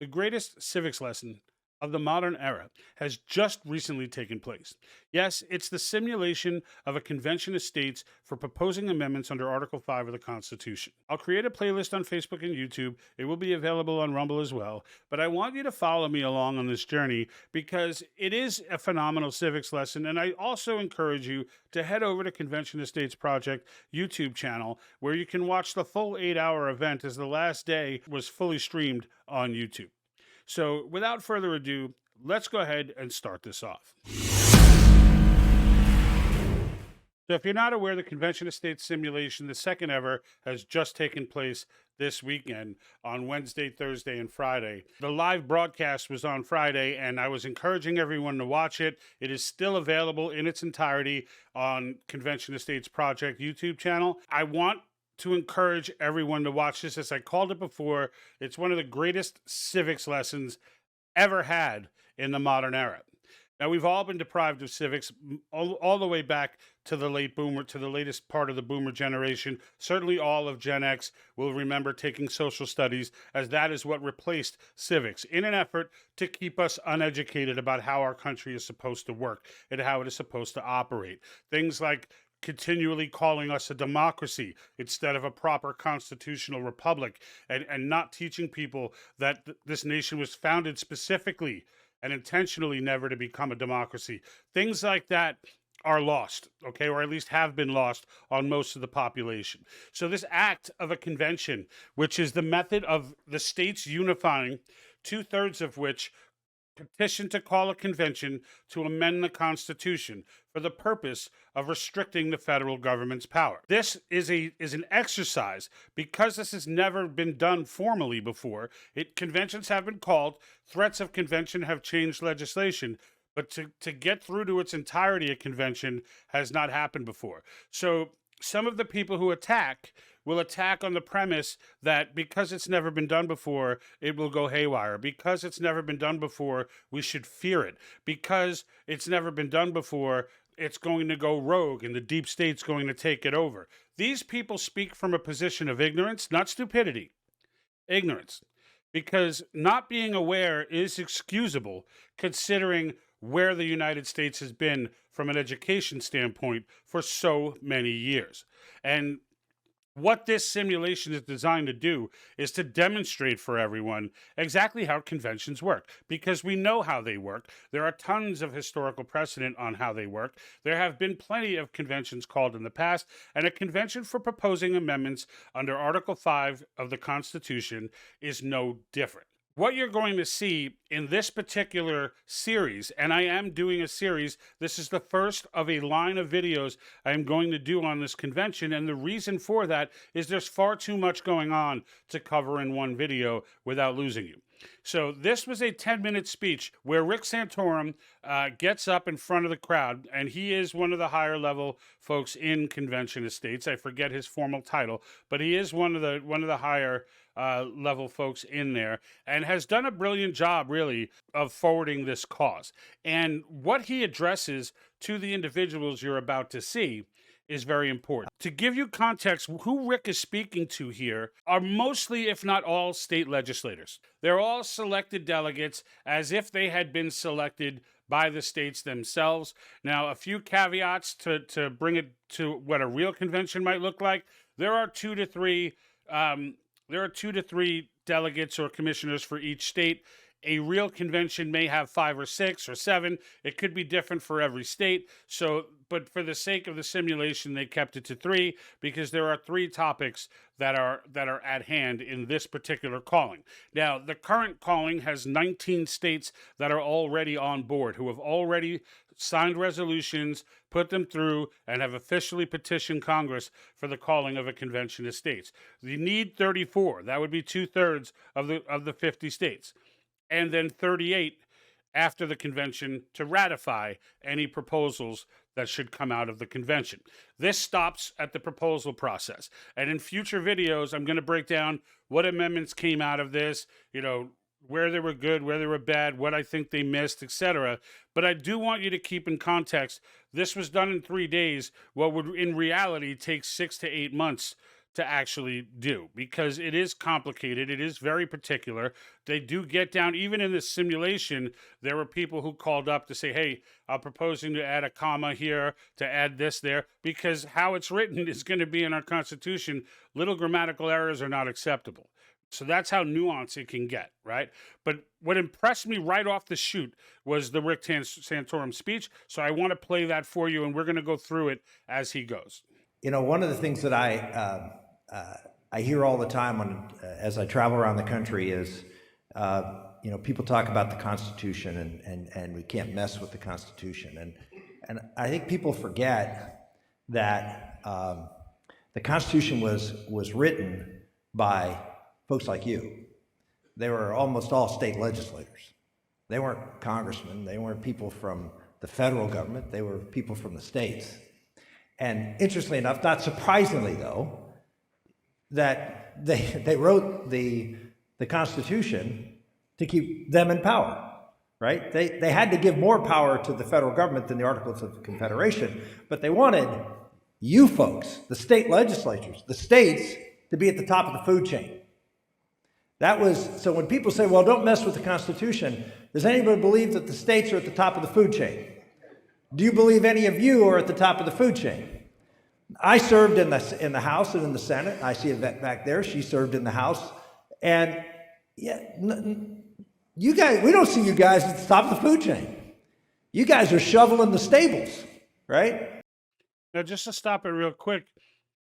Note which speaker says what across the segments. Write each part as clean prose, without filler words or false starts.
Speaker 1: The greatest civics lesson of the modern era has just recently taken place. Yes, it's the simulation of a convention of states for proposing amendments under Article V of the Constitution. I'll create a playlist on Facebook and YouTube. It will be available on Rumble as well. But I want you to follow me along on this journey because it is a phenomenal civics lesson. And I also encourage you to head over to Convention of States Project YouTube channel where you can watch the full 8-hour event as the last day was fully streamed on YouTube. So without further ado, let's go ahead and start this off. So if you're not aware, the Convention of States simulation, the second ever, has just taken place this weekend on Wednesday, Thursday, and Friday. The live broadcast was on Friday, and I was encouraging everyone to watch it. It is still available in its entirety on Convention of States Project YouTube channel. I want to encourage everyone to watch this. As I called it before, it's one of the greatest civics lessons ever had in the modern era. Now, we've all been deprived of civics all the way back to the late boomer, to the latest part of the boomer generation. Certainly all of Gen X will remember taking social studies, as that is what replaced civics in an effort to keep us uneducated about how our country is supposed to work and how it is supposed to operate. Things like continually calling us a democracy instead of a proper constitutional republic, and not teaching people that this nation was founded specifically and intentionally never to become a democracy. Things like that are lost, okay, or at least have been lost on most of the population. So this act of a convention, which is the method of the states unifying, 2/3 of which petition to call a convention to amend the Constitution for the purpose of restricting the federal government's power. This is an exercise because this has never been done formally before. Conventions have been called, threats of convention have changed legislation, but to get through to its entirety, a convention has not happened before. So some of the people who will attack on the premise that because it's never been done before, it will go haywire. Because it's never been done before, we should fear it. Because it's never been done before, it's going to go rogue and the deep state's going to take it over. These people speak from a position of ignorance, not stupidity. Ignorance. Because not being aware is excusable considering where the United States has been from an education standpoint for so many years. And what this simulation is designed to do is to demonstrate for everyone exactly how conventions work, because we know how they work. There are tons of historical precedent on how they work. There have been plenty of conventions called in the past, and a convention for proposing amendments under Article V of the Constitution is no different. What you're going to see in this particular series, and I am doing a series, this is the first of a line of videos I am going to do on this convention, and the reason for that is there's far too much going on to cover in one video without losing you. So this was a 10-minute speech where Rick Santorum gets up in front of the crowd, and he is one of the higher level folks in Convention of States. I forget his formal title, but he is one of the higher level folks in there, and has done a brilliant job, really, of forwarding this cause. And what he addresses to the individuals you're about to see is very important. To give you context, who Rick is speaking to here are mostly, if not all, state legislators. They're all selected delegates as if they had been selected by the states themselves. Now, a few caveats to bring it to what a real convention might look like. There are two to three delegates or commissioners for each state. A real convention may have 5 or 6 or 7. It could be different for every state. So, but for the sake of the simulation, they kept it to 3 because there are 3 topics that are at hand in this particular calling. Now, the current calling has 19 states that are already on board, who have already signed resolutions, put them through, and have officially petitioned Congress for the calling of a convention of states. You need 34. That would be 2/3 of the 50 states. And then 38 after the convention to ratify any proposals that should come out of the convention. This stops at the proposal process. And in future videos, I'm going to break down what amendments came out of this, where they were good, where they were bad, what I think they missed, etc. But I do want you to keep in context, this was done in 3 days, what would in reality take 6 to 8 months to actually do, because it is complicated. It is very particular. They do get down, even in this simulation, there were people who called up to say, hey, I'm proposing to add a comma here, to add this there, because how it's written is going to be in our Constitution. Little grammatical errors are not acceptable. So that's how nuanced it can get, right? But what impressed me right off the shoot was the Rick Santorum speech. So I want to play that for you, and we're going to go through it as he goes.
Speaker 2: You know, one of the things that I hear all the time as I travel around the country is, you know, people talk about the Constitution and we can't mess with the Constitution. And I think people forget that the Constitution was written by folks like you. They were almost all state legislators. They weren't congressmen. They weren't people from the federal government. They were people from the states. And interestingly enough, not surprisingly though, that they wrote the Constitution to keep them in power, right? They had to give more power to the federal government than the Articles of Confederation, but they wanted you folks, the state legislatures, the states, to be at the top of the food chain. That was, so when people say, well, don't mess with the Constitution, does anybody believe that the states are at the top of the food chain? Do you believe any of you are at the top of the food chain? I served in the House and in the Senate. I see Yvette back there. She served in the House. And yeah, you guys, we don't see you guys at the top of the food chain. You guys are shoveling the stables, right?
Speaker 1: Now, just to stop it real quick,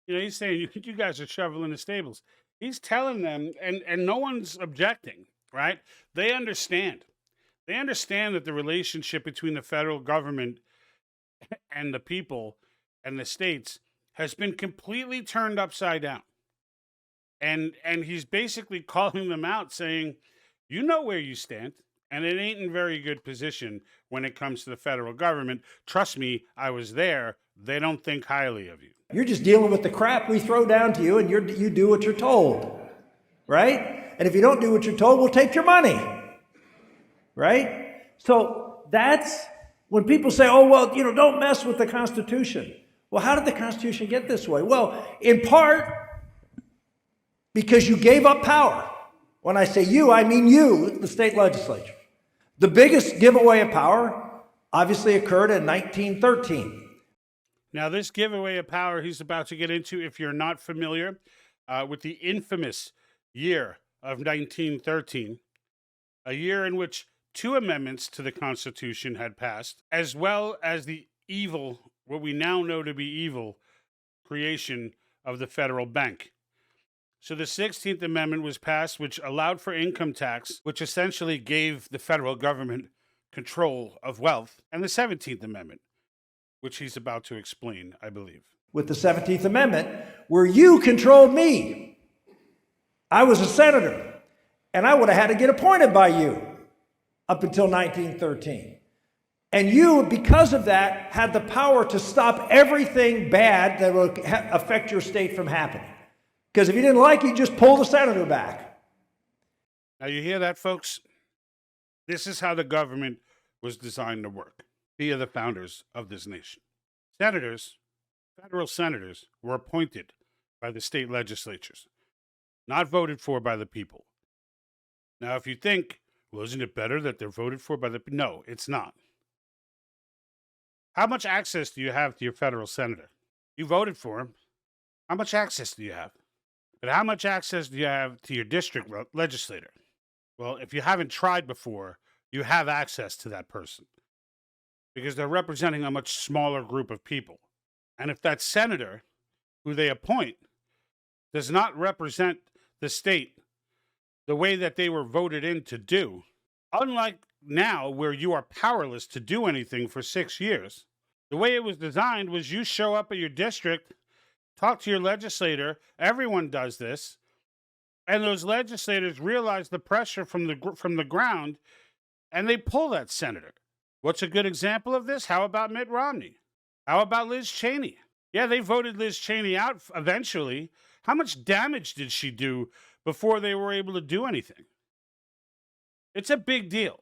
Speaker 1: you know, he's saying you guys are shoveling the stables. He's telling them, and no one's objecting, right? They understand. They understand that the relationship between the federal government and the people and the states has been completely turned upside down. And he's basically calling them out, saying, you know where you stand, and it ain't in very good position when it comes to the federal government. Trust me, I was there. They don't think highly of you.
Speaker 2: You're just dealing with the crap we throw down to you, and you do what you're told, right? And if you don't do what you're told, we'll take your money, right? So that's when people say, oh, well, you know, don't mess with the Constitution. Well, how did the Constitution get this way? Well, in part, because you gave up power. When I say you, I mean you, the state legislature. The biggest giveaway of power obviously occurred in 1913.
Speaker 1: Now, this giveaway of power he's about to get into, if you're not familiar with the infamous year of 1913, a year in which 2 amendments to the Constitution had passed, as well as the evil, what we now know to be evil, creation of the federal bank. So the 16th Amendment was passed, which allowed for income tax, which essentially gave the federal government control of wealth, and the 17th Amendment, which he's about to explain, I believe.
Speaker 2: With the 17th Amendment, where you controlled me. I was a senator, and I would have had to get appointed by you up until 1913. And you, because of that, had the power to stop everything bad that would affect your state from happening. Because if you didn't like it, you just pull the senator back.
Speaker 1: Now you hear that, folks? This is how the government was designed to work via the founders of this nation. Senators, federal senators, were appointed by the state legislatures, not voted for by the people. Now, if you think, well, isn't it better that they're voted for by the people? No, it's not. How much access do you have to your federal senator? You voted for him. How much access do you have? But how much access do you have to your district legislator? Well, if you haven't tried before, you have access to that person because they're representing a much smaller group of people. And if that senator who they appoint does not represent the state the way that they were voted in to do, unlike now where you are powerless to do anything for 6 years, the way it was designed was you show up at your district, talk to your legislator, everyone does this, and those legislators realize the pressure from the ground, and they pull that senator. What's a good example of this? How about Mitt Romney? How about Liz Cheney? Yeah, they voted Liz Cheney out eventually. How much damage did she do before they were able to do anything? It's a big deal.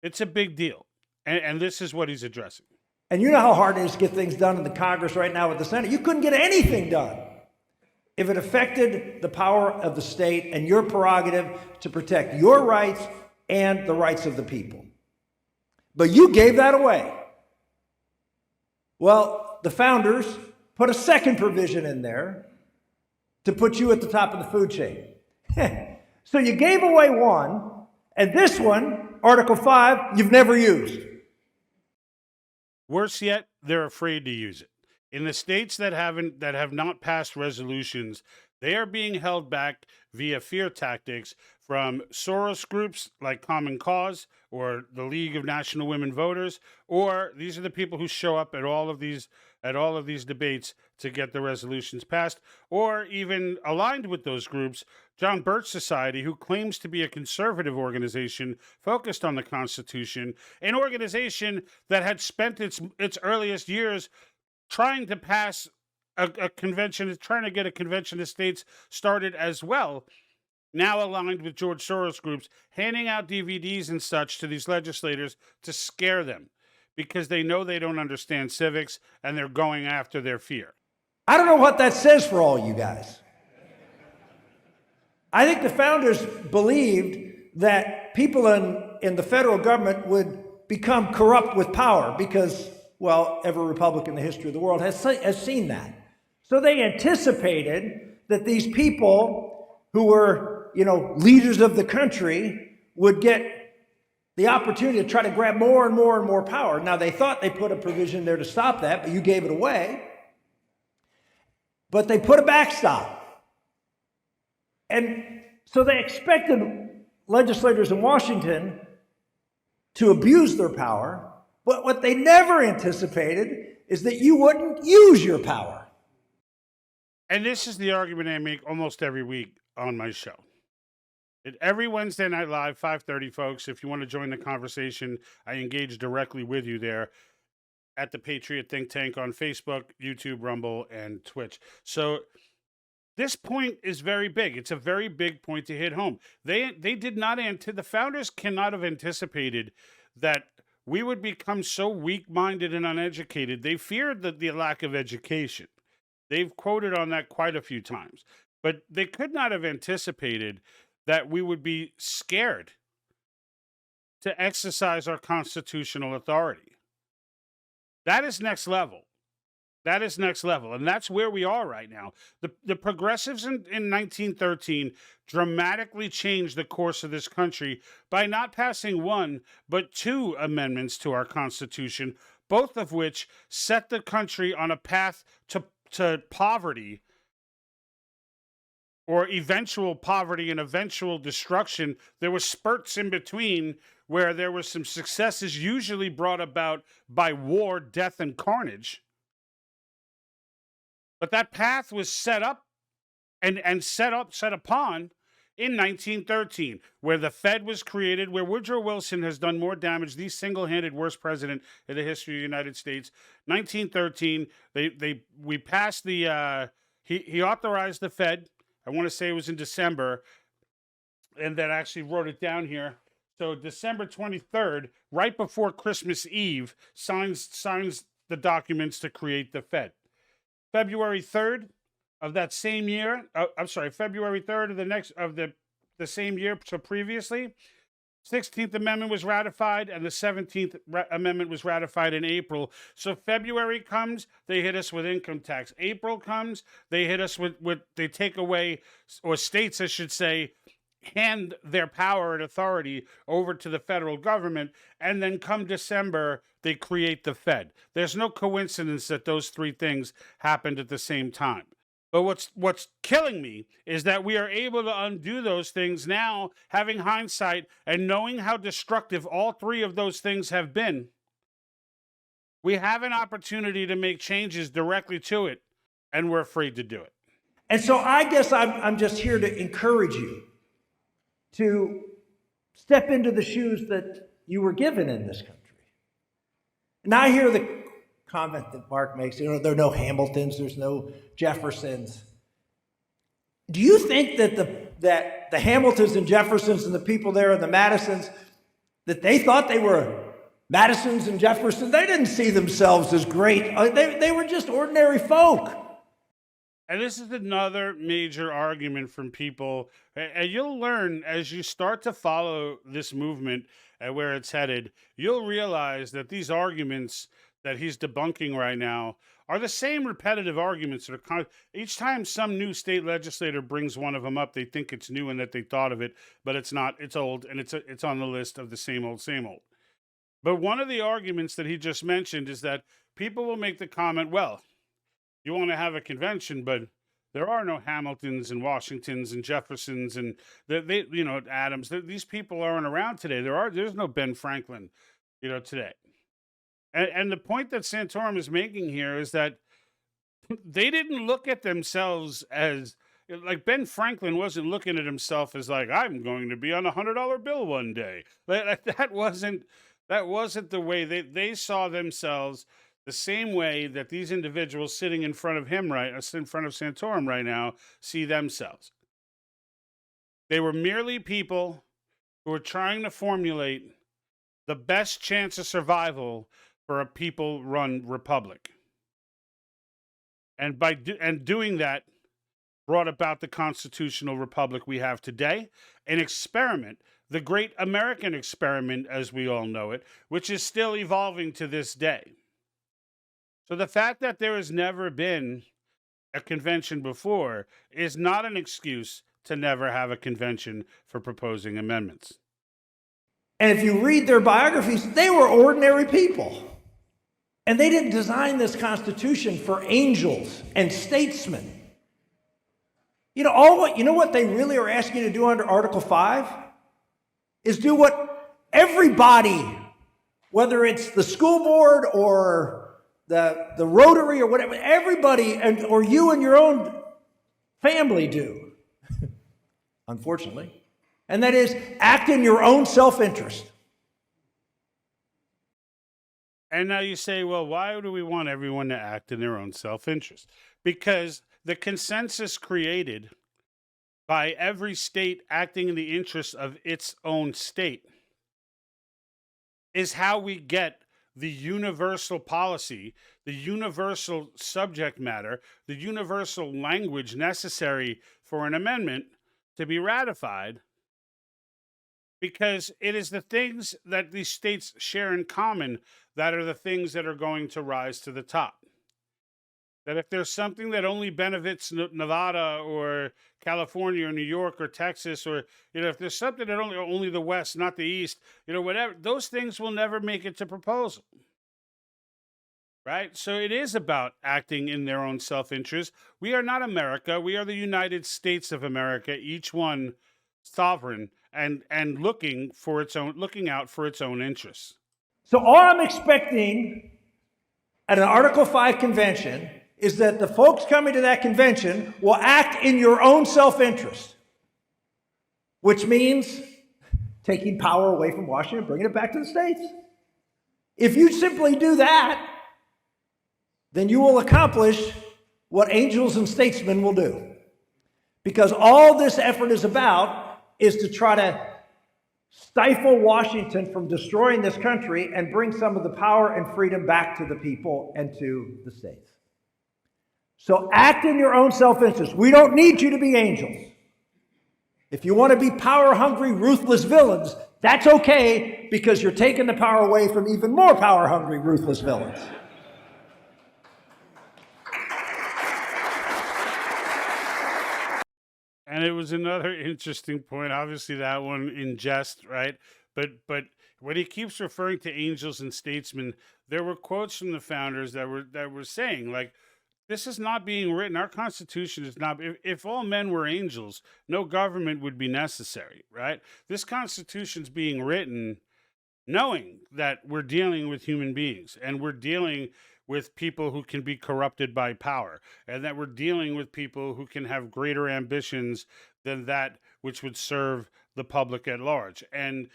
Speaker 1: It's a big deal. And this is what he's addressing.
Speaker 2: And you know how hard it is to get things done in the Congress right now with the Senate. You couldn't get anything done. if it affected the power of the state and your prerogative to protect your rights and the rights of the people. But you gave that away. Well, the founders put a second provision in there to put you at the top of the food chain. So you gave away one, and this one, Article V, you've never used.
Speaker 1: Worse yet, they're afraid to use it. In the states that have not passed resolutions, they are being held back via fear tactics from Soros groups like Common Cause or the League of National Women Voters, or these are the people who show up at all of these debates to get the resolutions passed, or even aligned with those groups, John Birch Society, who claims to be a conservative organization focused on the Constitution, an organization that had spent its earliest years trying to pass a convention, trying to get a convention of states started as well, now aligned with George Soros groups, handing out DVDs and such to these legislators to scare them because they know they don't understand civics and they're going after their fear.
Speaker 2: I don't know what that says for all you guys. I think the founders believed that people in the federal government would become corrupt with power because, well, every republic in the history of the world has seen that. So they anticipated that these people who were, leaders of the country would get the opportunity to try to grab more and more and more power. Now, they thought they put a provision there to stop that, but you gave it away. But they put a backstop. And so they expected legislators in Washington to abuse their power, but what they never anticipated is that you wouldn't use your power.
Speaker 1: And this is the argument I make almost every week on my show. Every Wednesday Night Live, 5:30, folks. If you want to join the conversation, I engage directly with you there at the Patriot Think Tank on Facebook, YouTube, Rumble, and Twitch. So this point is very big. It's a very big point to hit home. They did not the founders cannot have anticipated that we would become so weak-minded and uneducated. They feared the lack of education. They've quoted on that quite a few times. But they could not have anticipated that we would be scared to exercise our constitutional authority. That is next level. That is next level. And that's where we are right now. The progressives in 1913 dramatically changed the course of this country by not passing one, but two amendments to our Constitution, both of which set the country on a path to poverty, or eventual poverty and eventual destruction. There were spurts in between where there were some successes usually brought about by war, death, and carnage. But that path was set up and set upon in 1913, where the Fed was created, where Woodrow Wilson has done more damage, the single-handed worst president in the history of the United States. 1913, we passed he authorized the Fed. I want to say it was in December, and then actually wrote it down here. So December 23rd, right before Christmas Eve, signs the documents to create the Fed. February 3rd of that same year, February 3rd of the same year, so previously, 16th Amendment was ratified, and the 17th Amendment was ratified in April. So February comes, they hit us with income tax. April comes, they hit us with they take away, or states, I should say, hand their power and authority over to the federal government. And then come December, they create the Fed. There's no coincidence that those three things happened at the same time. But what's killing me is that we are able to undo those things now, having hindsight and knowing how destructive all three of those things have been. We have an opportunity to make changes directly to it, and we're afraid to do it.
Speaker 2: And so I guess I'm just here to encourage you to step into the shoes that you were given in this country. And I hear the comment that Mark makes, there are no Hamiltons, there's no Jeffersons. Do you think that the Hamiltons and Jeffersons and the people there and the Madisons, that they thought they were Madisons and Jeffersons? They didn't see themselves as great. They were just ordinary folk.
Speaker 1: And this is another major argument from people. And you'll learn as you start to follow this movement and where it's headed, you'll realize that these arguments that he's debunking right now are the same repetitive arguments that are each time some new state legislator brings one of them up, they think it's new and that they thought of it, but it's not. It's old, and it's on the list of the same old, same old. But one of the arguments that he just mentioned is that people will make the comment, well, you want to have a convention, but there are no Hamiltons and Washingtons and Jeffersons and Adams. These people aren't around today. There's no Ben Franklin, today. And the point that Santorum is making here is that they didn't look at themselves as like Ben Franklin wasn't looking at himself as like, I'm going to be on $100 bill one day. That wasn't the way they saw themselves. The same way that these individuals sitting in front of him in front of Santorum right now see themselves. They were merely people who were trying to formulate the best chance of survival for a people-run republic. And doing that brought about the constitutional republic we have today, an experiment, the great American experiment as we all know it, which is still evolving to this day. So the fact that there has never been a convention before is not an excuse to never have a convention for proposing amendments.
Speaker 2: And if you read their biographies, they were ordinary people. And they didn't design this Constitution for angels and statesmen. You know what they really are asking you to do under Article V? Is do what everybody, whether it's the school board or the Rotary or whatever, everybody or you and your own family do, unfortunately. And that is act in your own self-interest.
Speaker 1: And now you say, well, why do we want everyone to act in their own self-interest? Because the consensus created by every state acting in the interest of its own state is how we get the universal policy, the universal subject matter, the universal language necessary for an amendment to be ratified, because it is the things that these states share in common that are the things that are going to rise to the top. That if there's something that only benefits Nevada or California or New York or Texas, or if there's something that only the West, not the East, whatever, those things will never make it to proposal. Right? So it is about acting in their own self-interest. We are not America. We are the United States of America, each one sovereign and looking out for its own interests.
Speaker 2: So all I'm expecting at an Article V convention is that the folks coming to that convention will act in your own self-interest, which means taking power away from Washington and bringing it back to the states. If you simply do that, then you will accomplish what angels and statesmen will do. Because all this effort is about is to try to stifle Washington from destroying this country and bring some of the power and freedom back to the people and to the states. So act in your own self-interest. We don't need you to be angels. If you want to be power-hungry, ruthless villains, that's okay, because you're taking the power away from even more power-hungry, ruthless villains.
Speaker 1: And it was another interesting point. Obviously, that one in jest, right? But when he keeps referring to angels and statesmen, there were quotes from the founders that were saying, like, this is not being written. Our Constitution is not. If all men were angels, no government would be necessary, right? This Constitution's being written knowing that we're dealing with human beings and we're dealing with people who can be corrupted by power, and that we're dealing with people who can have greater ambitions than that which would serve the public at large. And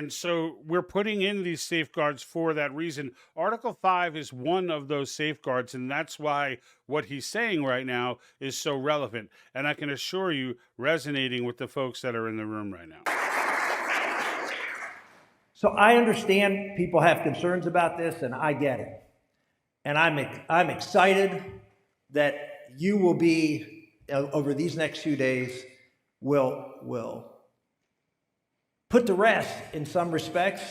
Speaker 1: so we're putting in these safeguards for that reason. Article V is one of those safeguards, and that's why what he's saying right now is so relevant. And I can assure you, resonating with the folks that are in the room right now.
Speaker 2: So I understand people have concerns about this, and I get it. And I'm excited that you will be, over these next few days, will put to rest, in some respects,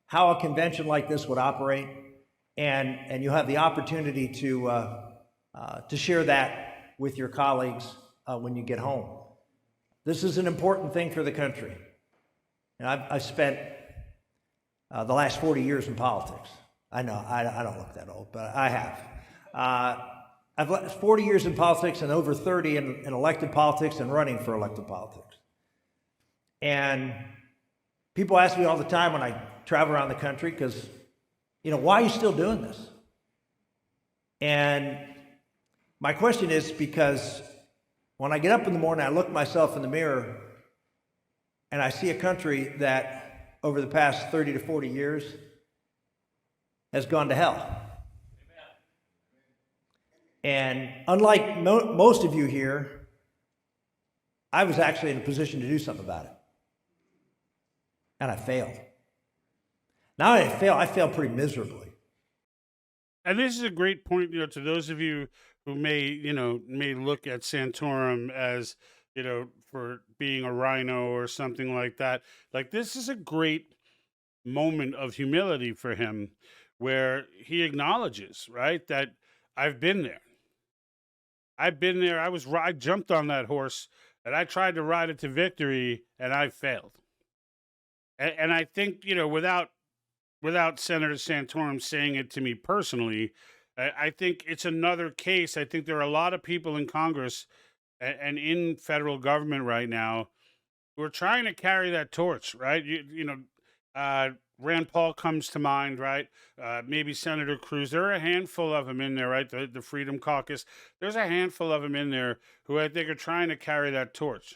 Speaker 2: how a convention like this would operate, and you'll have the opportunity to share that with your colleagues when you get home. This is an important thing for the country. And I've spent the last 40 years in politics. I know, I don't look that old, but I have. I've led 40 years in politics and over 30 in elected politics and running for elected politics. And people ask me all the time when I travel around the country, because, why are you still doing this? And my question is because when I get up in the morning, I look myself in the mirror and I see a country that over the past 30 to 40 years has gone to hell. And unlike most of you here, I was actually in a position to do something about it. And I failed. Now I failed pretty miserably.
Speaker 1: And this is a great point, to those of you who may look at Santorum as, for being a rhino or something like that. Like, this is a great moment of humility for him, where he acknowledges, right, that I've been there. I jumped on that horse and I tried to ride it to victory and I failed. And I think, without Senator Santorum saying it to me personally, I think it's another case. I think there are a lot of people in Congress and in federal government right now who are trying to carry that torch, right? Rand Paul comes to mind, right? Maybe Senator Cruz. There are a handful of them in there, right? The Freedom Caucus. There's a handful of them in there who I think are trying to carry that torch.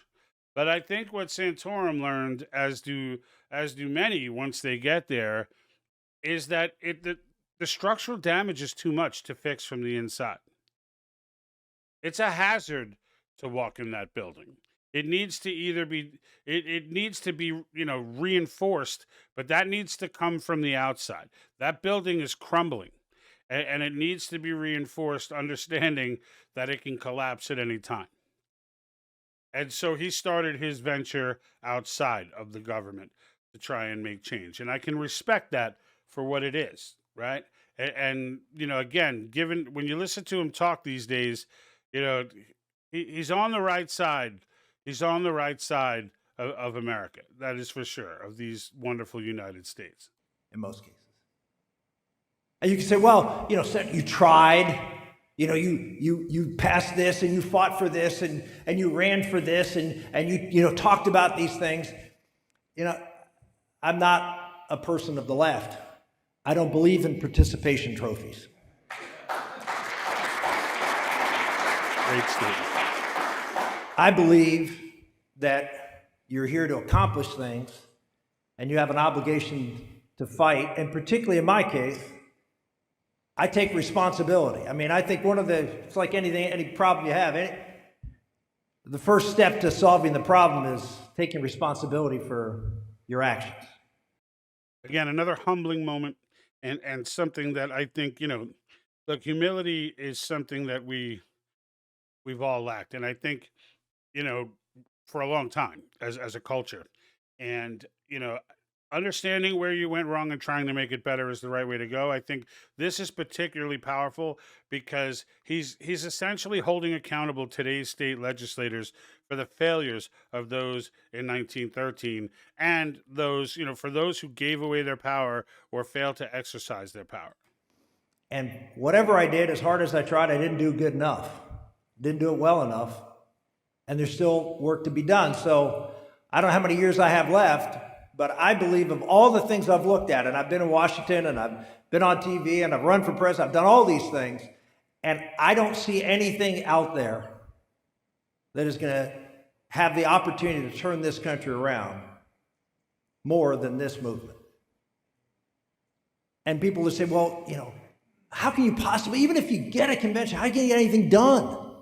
Speaker 1: But I think what Santorum learned, as do many once they get there, is that the structural damage is too much to fix from the inside. It's a hazard to walk in that building. It needs to either be, it needs to be, reinforced, but that needs to come from the outside. That building is crumbling, and it needs to be reinforced, understanding that it can collapse at any time. And so he started his venture outside of the government to try and make change. And I can respect that for what it is, right? And again, given when you listen to him talk these days, he's on the right side. He's on the right side of America. That is for sure, of these wonderful United States.
Speaker 2: In most cases. And you can say, well, you tried, you passed this and you fought for this and you ran for this and you talked about these things. I'm not a person of the left. I don't believe in participation trophies.
Speaker 1: Great statement.
Speaker 2: I believe that you're here to accomplish things and you have an obligation to fight. And particularly in my case, I take responsibility. I mean, I think it's like any problem you have. The first step to solving the problem is taking responsibility for your actions.
Speaker 1: Again, another humbling moment and something that I think, look, humility is something that we've all lacked. And I think, for a long time as a culture. And, understanding where you went wrong and trying to make it better is the right way to go. I think this is particularly powerful because he's essentially holding accountable today's state legislators for the failures of those in 1913 and those, for those who gave away their power or failed to exercise their power.
Speaker 2: And whatever I did, as hard as I tried, I didn't do good enough. Didn't do it well enough. And there's still work to be done. So I don't know how many years I have left, but I believe of all the things I've looked at, and I've been in Washington, and I've been on TV, and I've run for president, I've done all these things, and I don't see anything out there that is going to have the opportunity to turn this country around more than this movement. And people will say, well, how can you possibly, even if you get a convention, how can you get anything done?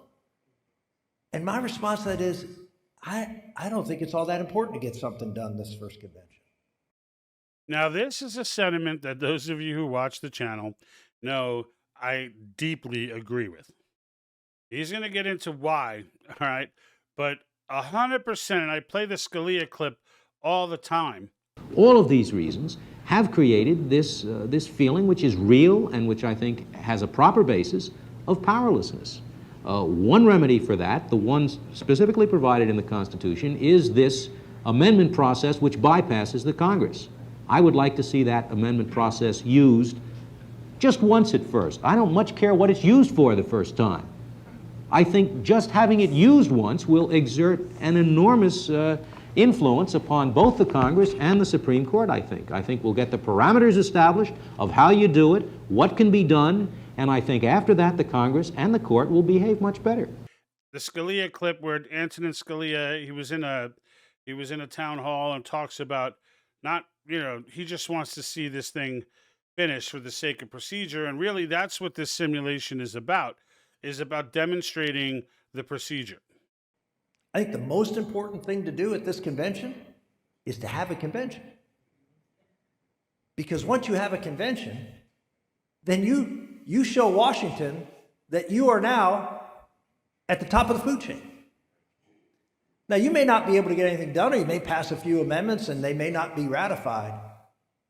Speaker 2: And my response to that is, I don't think it's all that important to get something done this first convention.
Speaker 1: Now, this is a sentiment that those of you who watch the channel know I deeply agree with. He's going to get into why, all right? But 100%, and I play the Scalia clip all the time.
Speaker 3: All of these reasons have created this feeling, which is real and which I think has a proper basis, of powerlessness. One remedy for that, the one specifically provided in the Constitution, is this amendment process which bypasses the Congress. I would like to see that amendment process used just once at first. I don't much care what it's used for the first time. I think just having it used once will exert an enormous influence upon both the Congress and the Supreme Court, I think. I think we'll get the parameters established of how you do it, what can be done, and I think after that the Congress and the court will behave much better.
Speaker 1: The Scalia clip where Antonin Scalia, he was in a town hall and talks about not, he just wants to see this thing finished for the sake of procedure, and really that's what this simulation is about demonstrating the procedure.
Speaker 2: I think the most important thing to do at this convention is to have a convention. Because once you have a convention, then you show Washington that you are now at the top of the food chain. Now, you may not be able to get anything done, or you may pass a few amendments and they may not be ratified,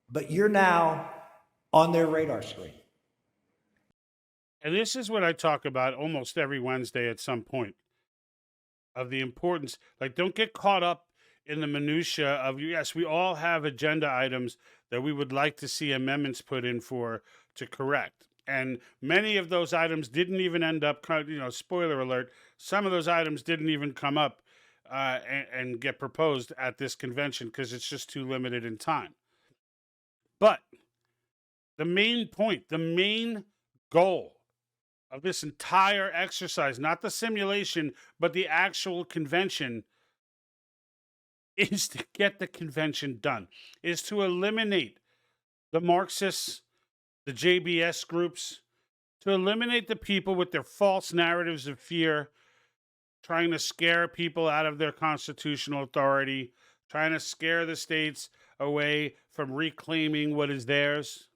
Speaker 2: but you're now on their radar screen.
Speaker 1: And this is what I talk about almost every Wednesday at some point, of the importance. Like, don't get caught up in the minutia of, yes, we all have agenda items that we would like to see amendments put in for to correct. And many of those items didn't even end up, spoiler alert, some of those items didn't even come up and get proposed at this convention because it's just too limited in time. But the main point, the main goal of this entire exercise, not the simulation, but the actual convention, is to get the convention done, is to eliminate the Marxists, the JBS groups, to eliminate the people with their false narratives of fear, trying to scare people out of their constitutional authority, trying to scare the states away from reclaiming what is theirs.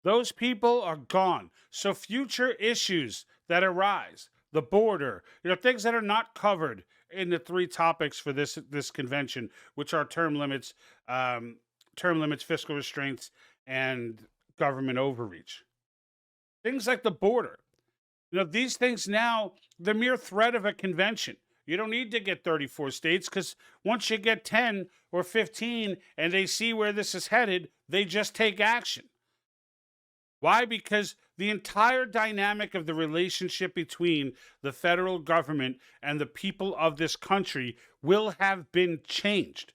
Speaker 1: Those people are gone. So future issues that arise, the border, things that are not covered in the three topics for this convention, which are term limits, fiscal restraints, and government overreach. Things like the border. These things now, the mere threat of a convention. You don't need to get 34 states, because once you get 10 or 15 and they see where this is headed, they just take action. Why? Because the entire dynamic of the relationship between the federal government and the people of this country will have been changed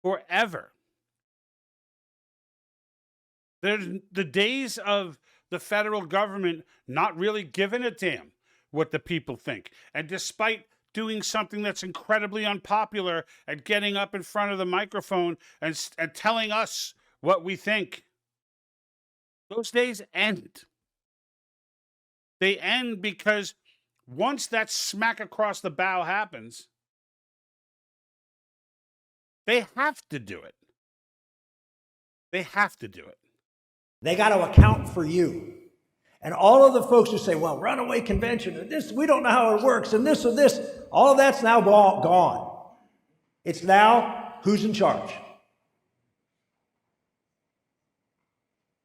Speaker 1: forever. The days of the federal government not really giving a damn what the people think, and despite doing something that's incredibly unpopular and getting up in front of the microphone and telling us what we think, those days end. They end because once that smack across the bow happens, they have to do it. They have to do it.
Speaker 2: They got to account for you. And all of the folks who say, well, runaway convention, and this, we don't know how it works, and this, all of that's now gone. It's now who's in charge.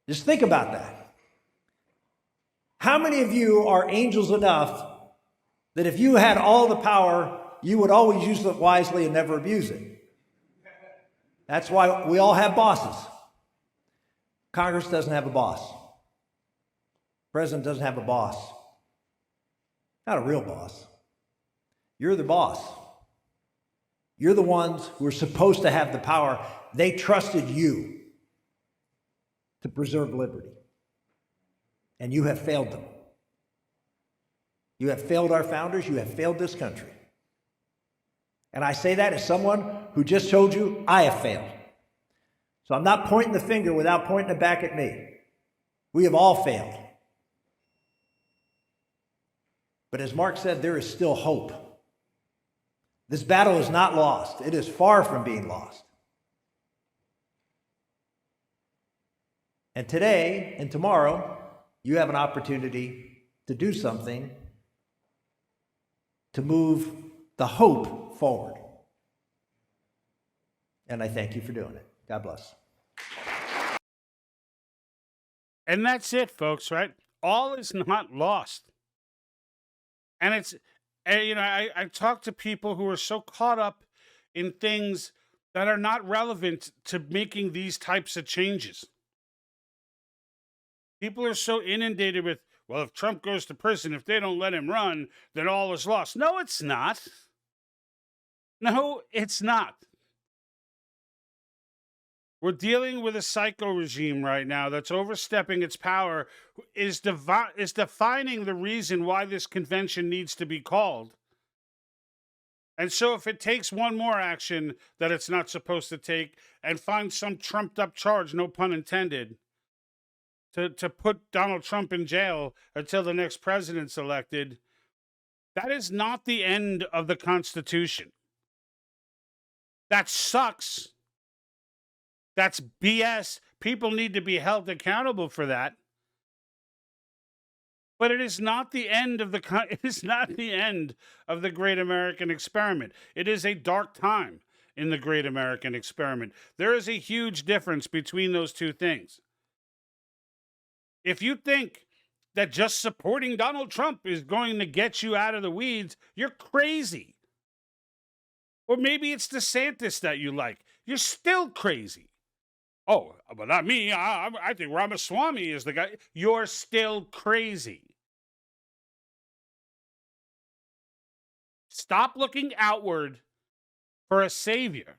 Speaker 2: Just think about that. How many of you are angels enough that if you had all the power, you would always use it wisely and never abuse it? That's why we all have bosses. Congress doesn't have a boss. President doesn't have a boss. Not a real boss. You're the boss. You're the ones who are supposed to have the power. They trusted you to preserve liberty. And you have failed them. You have failed our founders. You have failed this country. And I say that as someone who just told you I have failed. So I'm not pointing the finger without pointing it back at me. We have all failed. But as Mark said, there is still hope. This battle is not lost. It is far from being lost. And today and tomorrow, you have an opportunity to do something to move the hope forward. And I thank you for doing it. God bless.
Speaker 1: And that's it, folks, right? All is not lost. And it's, you know, I talk to people who are so caught up in things that are not relevant to making these types of changes. People are so inundated with, well, if Trump goes to prison, if they don't let him run, then all is lost. No, it's not. No, it's not. We're dealing with a psycho regime right now that's overstepping its power, is defining the reason why this convention needs to be called. And so if it takes one more action that it's not supposed to take and finds some trumped up charge, no pun intended, to put Donald Trump in jail until the next president's elected, that is not the end of the Constitution. That sucks. That's BS. People need to be held accountable for that. But it is not the end of it is not the end of the great American experiment. It is a dark time in the great American experiment. There is a huge difference between those two things. If you think that just supporting Donald Trump is going to get you out of the weeds, you're crazy. Or maybe it's DeSantis that you like. You're still crazy. Oh, but not me. I think Ramaswamy is the guy. You're still crazy. Stop looking outward for a savior.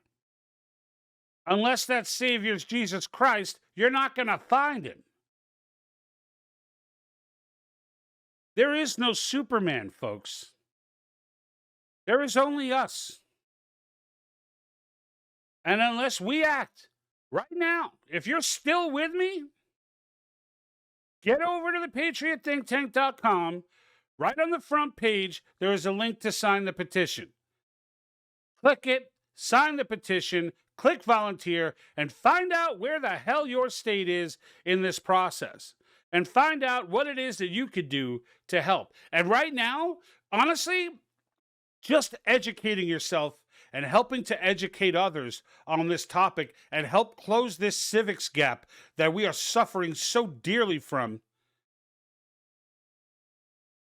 Speaker 1: Unless that savior is Jesus Christ, you're not going to find him. There is no Superman, folks. There is only us. And unless we act right now, if you're still with me, get over to the patriotthinktank.com. Right on the front page, there is a link to sign the petition. Click it, sign the petition, click volunteer, and find out where the hell your state is in this process. And find out what it is that you could do to help. And right now, honestly, just educating yourself and helping to educate others on this topic and help close this civics gap that we are suffering so dearly from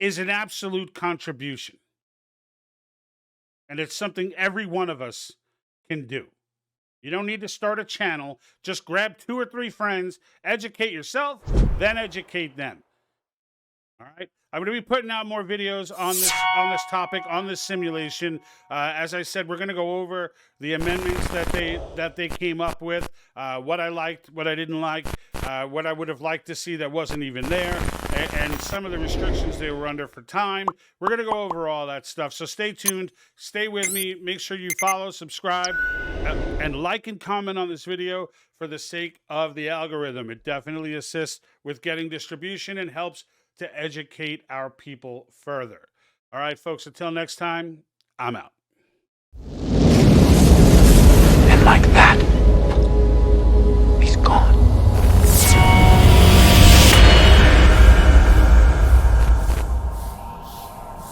Speaker 1: is an absolute contribution. And it's something every one of us can do. You don't need to start a channel. Just grab 2 or 3 friends, educate yourself, then educate them. All right? I'm going to be putting out more videos on this topic, on this simulation. As I said, we're going to go over the amendments that they came up with, what I liked, what I didn't like, what I would have liked to see that wasn't even there, and some of the restrictions they were under for time. We're going to go over all that stuff. So stay tuned. Stay with me. Make sure you follow, subscribe, and like and comment on this video for the sake of the algorithm. It definitely assists with getting distribution and helps to educate our people further. All right, folks, until next time, I'm out.